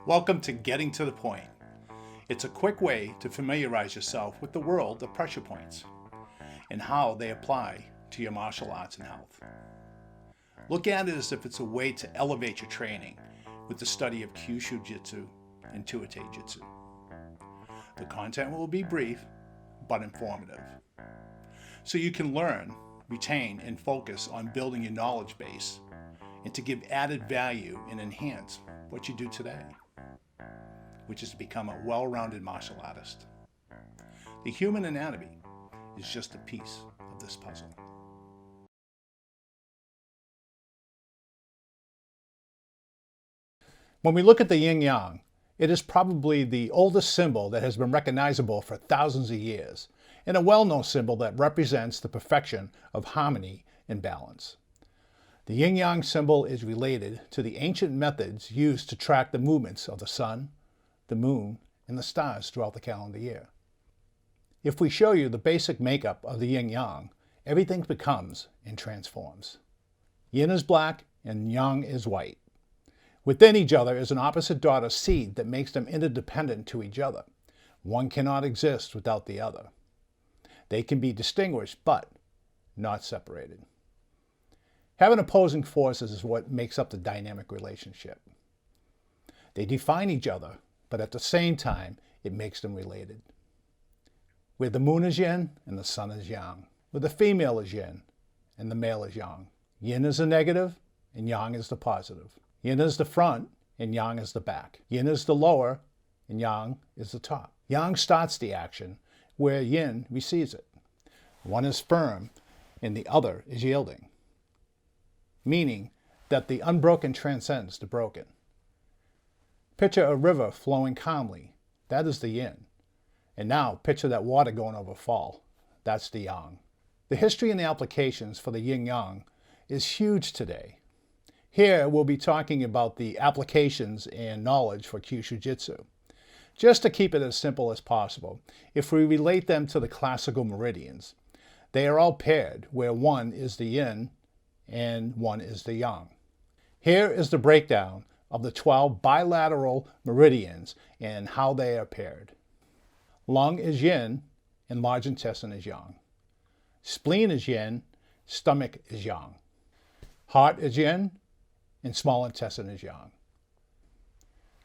Welcome to Getting to the Point. It's a quick way to familiarize yourself with the world of pressure points and how they apply to your martial arts and health. Look at it as if it's a way to elevate your training with the study of Kyusho Jitsu and Jitsu. The content will be brief but informative, so you can learn, retain, and focus on building your knowledge base and to give added value and enhance what you do today, which is to become a well-rounded martial artist. The human anatomy is just a piece of this puzzle. When we look at the Yin Yang, it is probably the oldest symbol that has been recognizable for thousands of years, and a well-known symbol that represents the perfection of harmony and balance. The Yin Yang symbol is related to the ancient methods used to track the movements of the sun, the moon, and the stars throughout the calendar year. If we show you the basic makeup of the Yin Yang, everything becomes and transforms. Yin is black and Yang is white. Within each other is an opposite daughter seed that makes them interdependent to each other. One cannot exist without the other. They can be distinguished, but not separated. Having opposing forces is what makes up the dynamic relationship. They define each other, but at the same time, it makes them related. Where the moon is yin and the sun is yang. Where the female is yin and the male is yang. Yin is the negative and yang is the positive. Yin is the front and yang is the back. Yin is the lower and yang is the top. Yang starts the action where yin receives it. One is firm and the other is yielding, meaning that the unbroken transcends the broken. Picture a river flowing calmly. That is the yin. And now picture that water going over a fall. That's the yang. The history and the applications for the yin yang is huge today. Here we'll be talking about the applications and knowledge for Kyusho Jitsu. Just to keep it as simple as possible, if we relate them to the classical meridians, they are all paired where one is the yin and one is the yang. Here is the breakdown of the 12 bilateral meridians and how they are paired. Lung is yin and large intestine is yang. Spleen is yin, stomach is yang. Heart is yin and small intestine is yang.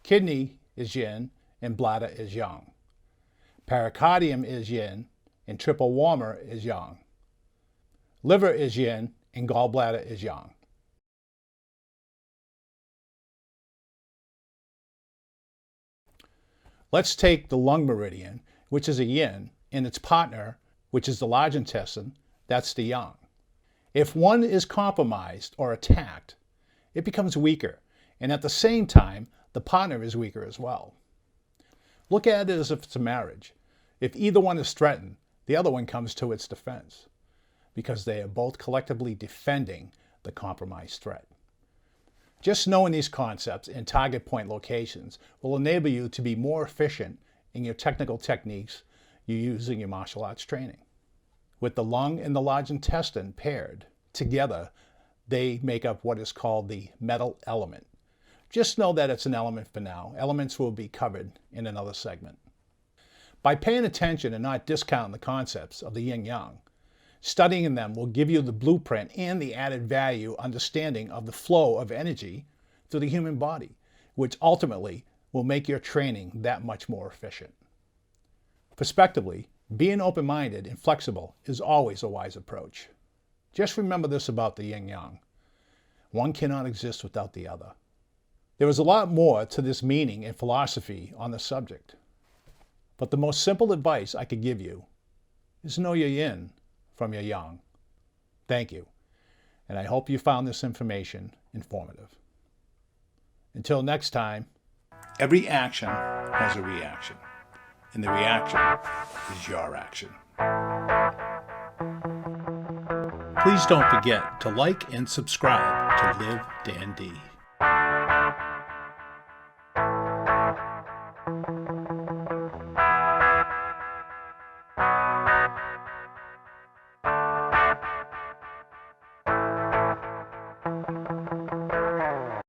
Kidney is yin and bladder is yang. Pericardium is yin and triple warmer is yang. Liver is yin and gallbladder is yang. Let's take the lung meridian, which is a yin, and its partner, which is the large intestine, that's the yang. If one is compromised or attacked, it becomes weaker, and at the same time, the partner is weaker as well. Look at it as if it's a marriage. If either one is threatened, the other one comes to its defense, because they are both collectively defending the compromised threat. Just knowing these concepts and target point locations will enable you to be more efficient in your technical techniques you use in your martial arts training. With the lung and the large intestine paired together, they make up what is called the metal element. Just know that it's an element for now. Elements will be covered in another segment. By paying attention and not discounting the concepts of the yin yang, studying them will give you the blueprint and the added value understanding of the flow of energy through the human body, which ultimately will make your training that much more efficient. Prospectively, being open-minded and flexible is always a wise approach. Just remember this about the yin yang. One cannot exist without the other. There is a lot more to this meaning and philosophy on the subject. But the most simple advice I could give you is know your yin from your yang. Thank you, and I hope you found this information informative. Until next time, every action has a reaction, and the reaction is your action. Please don't forget to like and subscribe to LiveDanD.